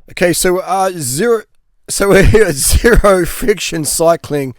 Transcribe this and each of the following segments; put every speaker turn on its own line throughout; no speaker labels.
Okay, so zero friction cycling,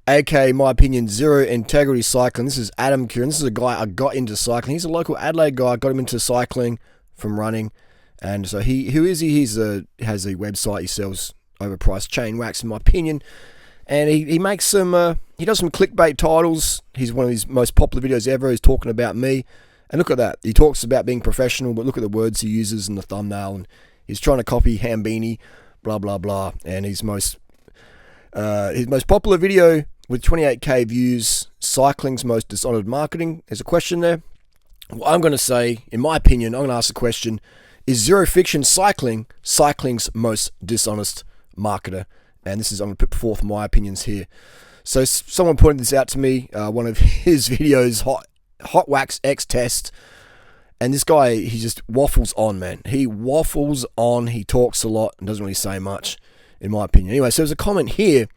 aka my opinion, zero integrity cycling. This is Adam Kieran. This is a guy I got into cycling. He's a local Adelaide guy. I got him into cycling from running, and so who is he? He's has a website. He sells overpriced chain wax, in my opinion, and he makes some. He does some clickbait titles. He's one of his most popular videos ever. He's talking about me, and look at that. He talks about being professional, but look at the words he uses in the thumbnail, and he's trying to copy Hambini, blah blah blah. And his most popular video with 28k views, Cycling's most dishonest marketing. There's a question there. Well, I'm going to say, in my opinion, I'm going to ask the question: is zero friction cycling cycling's most dishonest marketer? And this is, I'm going to put forth my opinions here. So someone pointed this out to me, one of his videos, Hot Wax X Test. And this guy, he just waffles on, man. He waffles on. He talks a lot and doesn't really say much, in my opinion. Anyway, so there's a comment here.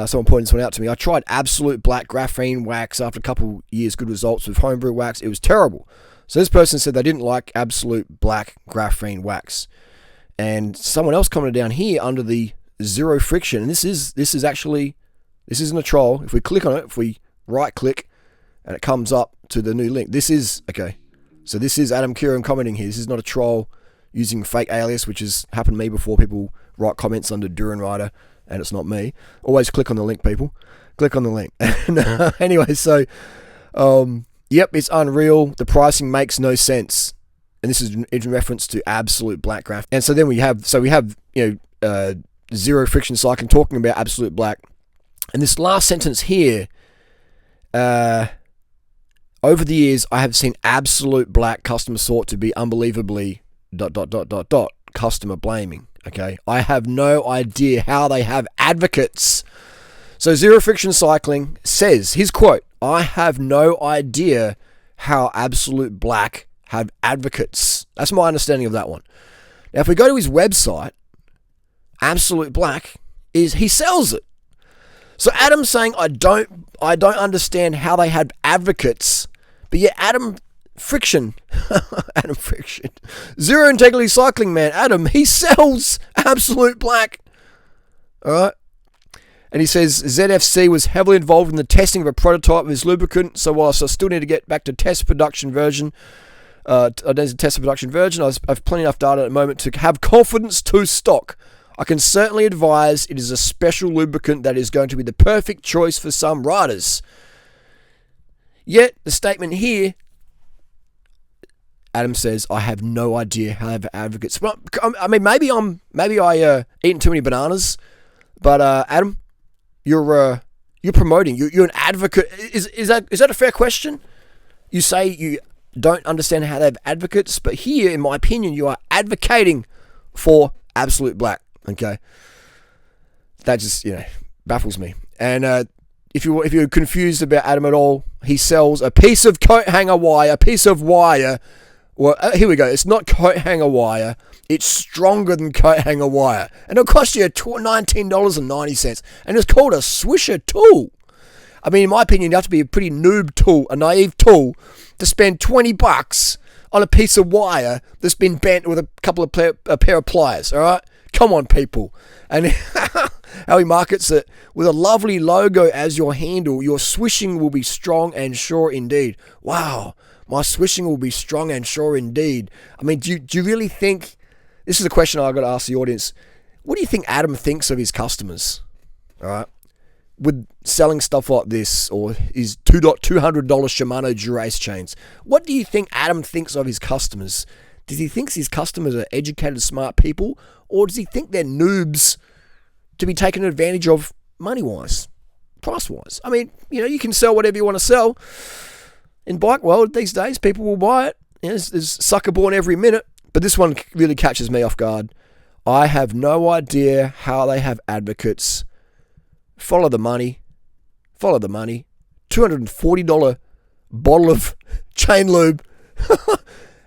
Someone pointed this one out to me. I tried Absolute Black Graphene Wax after a couple years, good results with homebrew wax. It was terrible. So this person said they didn't like Absolute Black Graphene Wax. And someone else commented down here under the zero friction. And this isn't a troll. If we click on it, if we right click, and it comes up to the new link. This is Adam Kieran commenting here. This is not a troll using fake alias, which has happened to me before. People write comments under durianrider, and it's not me. Always click on the link, people. Click on the link. Anyway, so, yep, it's unreal. The pricing makes no sense. And this is in reference to Absolute Black Graph. And so then we have zero friction cycling talking about Absolute Black. And this last sentence here, over the years, I have seen Absolute Black customer sought to be unbelievably ... customer blaming. Okay, I have no idea how they have advocates. So Zero Friction Cycling says, his quote, I have no idea how Absolute Black have advocates. That's my understanding of that one. Now, if we go to his website, Absolute Black he sells it. So Adam's saying, I don't understand how they have advocates, but yet Adam Friction, Zero Integrity Cycling Man, Adam, he sells Absolute Black. All right. And he says, ZFC was heavily involved in the testing of a prototype of his lubricant, so whilst I still need to get back to test production version, I've plenty enough data at the moment to have confidence to stock. I can certainly advise it is a special lubricant that is going to be the perfect choice for some riders. Yet, the statement here, Adam says, I have no idea how they have advocates. Well, I mean, maybe I eating too many bananas, but Adam, you're promoting. You're an advocate. Is that a fair question? You say you don't understand how they have advocates, but here, in my opinion, you are advocating for Absolute Black. Okay, that just baffles me. And if you're confused about Adam at all, he sells a piece of coat hanger wire, a piece of wire. Well, here we go. It's not coat hanger wire. It's stronger than coat hanger wire, and it'll cost you $19.90. And it's called a swisher tool. I mean, in my opinion, you have to be a pretty noob tool, a naive tool, to spend $20 on a piece of wire that's been bent with a couple of a pair of pliers. All right. Come on, people. And how he markets it with a lovely logo as your handle. Your swishing will be strong and sure indeed. Wow, my swishing will be strong and sure indeed. I mean, do you really think... This is a question I've got to ask the audience. What do you think Adam thinks of his customers? All right. With selling stuff like this, or his $200 Shimano Durace chains. What do you think Adam thinks of his customers? Does he think his customers are educated, smart people? Or does he think they're noobs to be taken advantage of money-wise, price-wise? I mean, you can sell whatever you want to sell. In bike world these days, people will buy it. There's sucker born every minute. But this one really catches me off guard. I have no idea how they have advocates. Follow the money. $240 bottle of chain lube.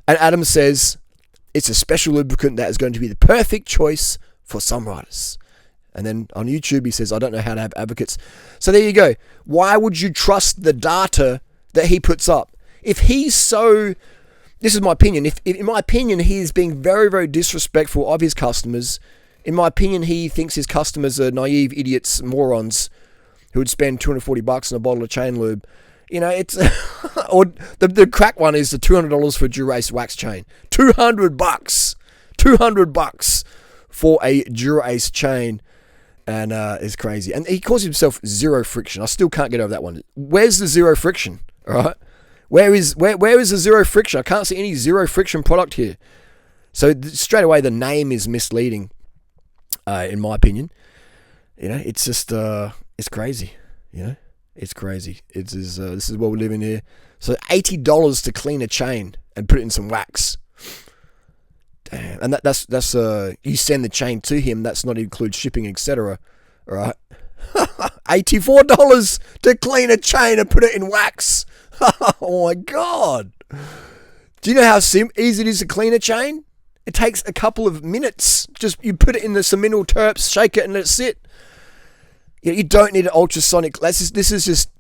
And Adam says, it's a special lubricant that is going to be the perfect choice for some riders. And then on YouTube, he says, I don't know how to have advocates. So there you go. Why would you trust the data that he puts up? If he's so this is my opinion. If in my opinion, he is being very, very disrespectful of his customers. In my opinion, he thinks his customers are naive idiots, morons, who would spend $240 on a bottle of chain lube. You know, it's or the crack one is the $200 for Dura-Ace wax chain. $200, $200 for a Dura-Ace chain, and it's crazy. And he calls himself Zero Friction. I still can't get over that one. Where's the zero friction? All right, where is the zero friction? I can't see any zero friction product here. So straight away, the name is misleading, in my opinion. You know, it's just it's crazy. You know. It's crazy. This is what we live in here. So $80 to clean a chain and put it in some wax. Damn. And that's you send the chain to him. That's not include shipping, etc. All right. $84 to clean a chain and put it in wax. Oh my god. Do you know how easy it is to clean a chain? It takes a couple of minutes. Just you put it in the cemental terps, shake it, and let it sit. You don't need an ultrasonic. This is just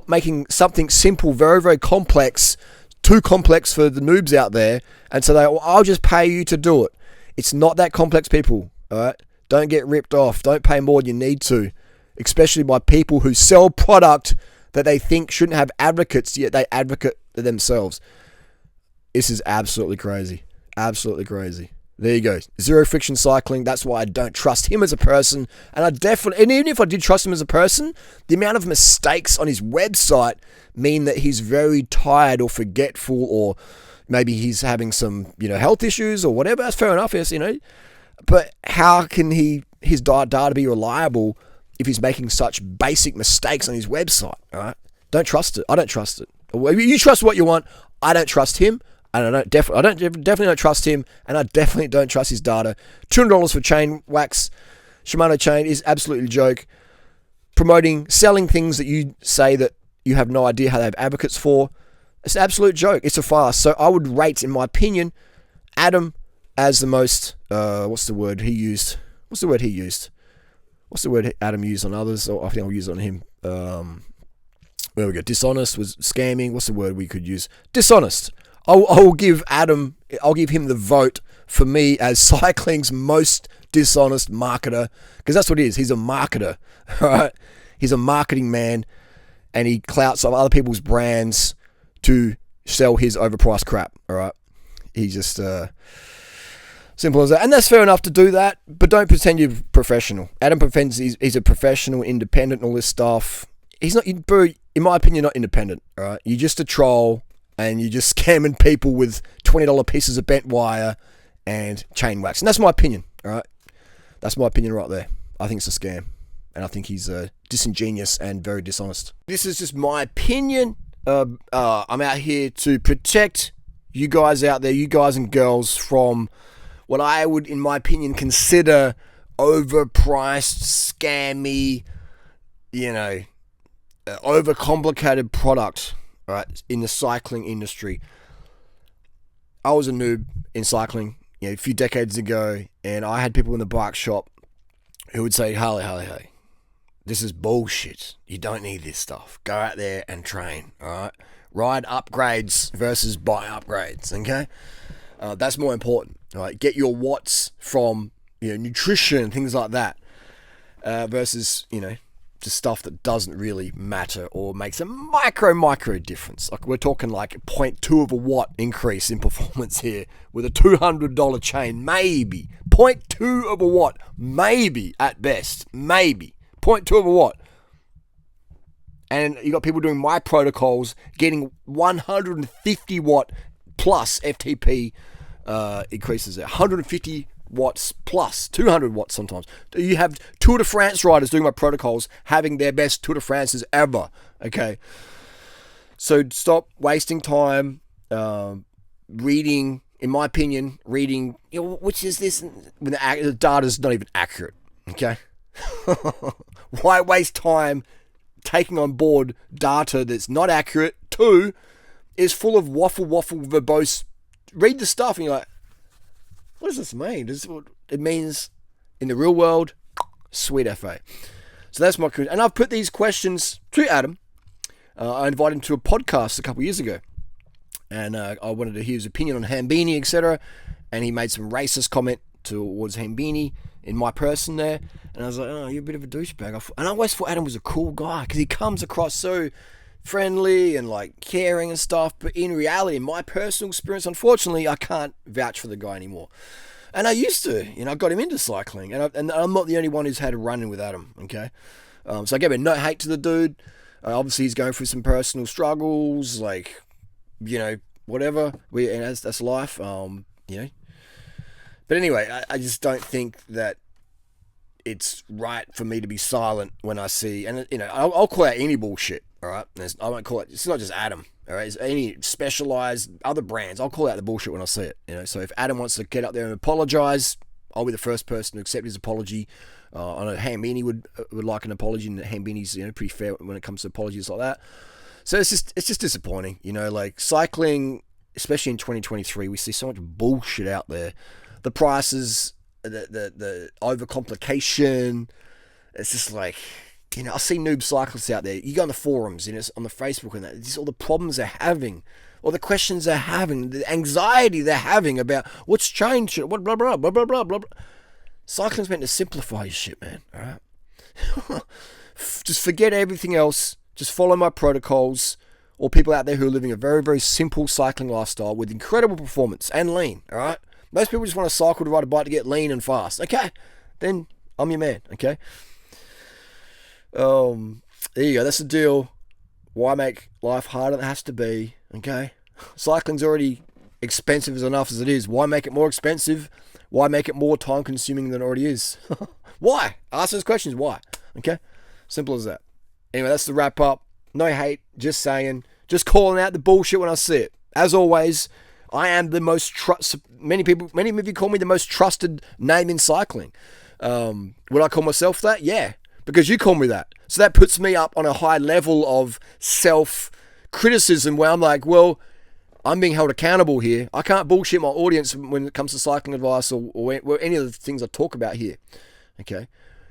making something simple very, very complex, too complex for the noobs out there. And so I'll just pay you to do it. It's not that complex, people. All right, don't get ripped off. Don't pay more than you need to, especially by people who sell product that they think shouldn't have advocates, yet they advocate themselves. This is absolutely crazy. Absolutely crazy. There you go. Zero Friction Cycling. That's why I don't trust him as a person. And even if I did trust him as a person, the amount of mistakes on his website mean that he's very tired or forgetful, or maybe he's having some, health issues or whatever. That's fair enough, yes, But how can his data be reliable if he's making such basic mistakes on his website? All right? Don't trust it. I don't trust it. You trust what you want. I don't trust him. And I definitely don't trust him, and I definitely don't trust his data. $200 for chain wax, Shimano chain is absolutely a joke. Selling things that you say that you have no idea how they have advocates for, it's an absolute joke. It's a farce. So I would rate, in my opinion, Adam as the most. What's the word he used? What's the word Adam used on others? Or I think I'll use it on him. Where we go? Dishonest was scamming. What's the word we could use? Dishonest. I'll give him the vote for me as Cycling's most dishonest marketer, because that's what he is. He's a marketer, all right? He's a marketing man, and he clouts off other people's brands to sell his overpriced crap, all right? He's just simple as that, and that's fair enough to do that, but don't pretend you're professional. Adam pretends he's a professional, independent, and all this stuff. He's not, in my opinion, not independent, all right? You're just a troll. And you're just scamming people with $20 pieces of bent wire and chain wax. And that's my opinion, all right? That's my opinion right there. I think it's a scam. And I think he's disingenuous and very dishonest. This is just my opinion. I'm out here to protect you guys out there, you guys and girls, from what I would, in my opinion, consider overpriced, scammy, overcomplicated product. Right, in the cycling industry. I was a noob in cycling, a few decades ago, and I had people in the bike shop who would say, hey, this is bullshit. You don't need this stuff. Go out there and train, all right? Ride upgrades versus buy upgrades, okay? That's more important, all right? Get your watts from, nutrition, things like that, versus, to stuff that doesn't really matter or makes a micro difference. Like we're talking like 0.2 of a watt increase in performance here with a $200 chain, maybe 0.2 of a watt, maybe at best, maybe 0.2 of a watt. And you got people doing my protocols getting 150 watt plus FTP increases there, 150 watts plus 200 watts sometimes. You have Tour de France riders doing my protocols having their best Tour de France's ever. Okay, so stop wasting time reading. In my opinion, which is this when the data's not even accurate. Okay, why waste time taking on board data that's not accurate? Two, is full of waffle verbose. Read the stuff and you're like, what does this mean? It means, in the real world, sweet FA. So that's my question. And I've put these questions to Adam. I invited him to a podcast a couple of years ago. and I wanted to hear his opinion on Hambini, etc. And he made some racist comment towards Hambini in my person there, and I was like, oh, you're a bit of a douchebag. And I always thought Adam was a cool guy because he comes across so friendly and like caring and stuff, but in reality, in my personal experience, unfortunately, I can't vouch for the guy anymore. And I used to, I got him into cycling, and I'm not the only one who's had a run-in with Adam, okay? So I gave no hate to the dude. Obviously, he's going through some personal struggles, like, whatever. And that's life, But anyway, I just don't think that it's right for me to be silent when I see, and I'll call out any bullshit, all right? I won't call it. It's not just Adam, all right? It's any specialized other brands. I'll call out the bullshit when I see it, So if Adam wants to get up there and apologize, I'll be the first person to accept his apology. I know Hambini would like an apology, and Hambini's pretty fair when it comes to apologies like that. So it's just disappointing, like cycling, especially in 2023. We see so much bullshit out there. The prices, the overcomplication. It's just like, I see noob cyclists out there. You go on the forums, on the Facebook and that. Just all the problems they're having, all the questions they're having, the anxiety they're having about what's changed, what blah blah blah blah blah blah. Cycling's meant to simplify your shit, man. All right, just forget everything else. Just follow my protocols. Or people out there who are living a very, very simple cycling lifestyle with incredible performance and lean. All right. Most people just want to cycle to ride a bike to get lean and fast. Okay, then I'm your man. Okay. There you go. That's the deal. Why make life harder than it has to be? Okay. Cycling's already expensive enough as it is. Why make it more expensive? Why make it more time consuming than it already is? Why? Ask those questions. Why? Okay. Simple as that. Anyway, that's the wrap up. No hate. Just saying. Just calling out the bullshit when I see it. As always, I am the most many of you call me the most trusted name in cycling. Would I call myself that? Yeah, because you call me that. So that puts me up on a high level of self-criticism where I'm like, well, I'm being held accountable here. I can't bullshit my audience when it comes to cycling advice or any of the things I talk about here. Okay,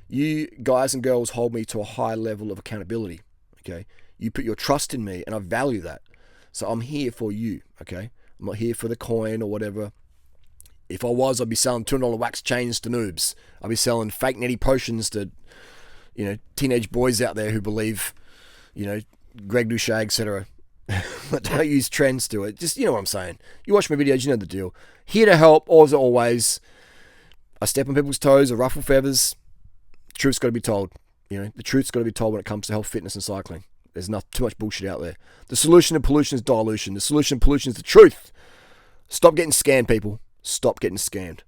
you guys and girls hold me to a high level of accountability. Okay, you put your trust in me, and I value that. So I'm here for you. Okay. I'm not here for the coin or whatever. If I was, I'd be selling $200 wax chains to noobs. I'd be selling fake netty potions to, teenage boys out there who believe, Greg Douchet, etc. Don't use trends to it. Just, what I'm saying. You watch my videos, you know the deal. Here to help, as always. I step on people's toes, I ruffle feathers. The truth's got to be told. The truth's got to be told when it comes to health, fitness, and cycling. There's not too much bullshit out there. The solution to pollution is dilution. The solution to pollution is the truth. Stop getting scammed, people. Stop getting scammed.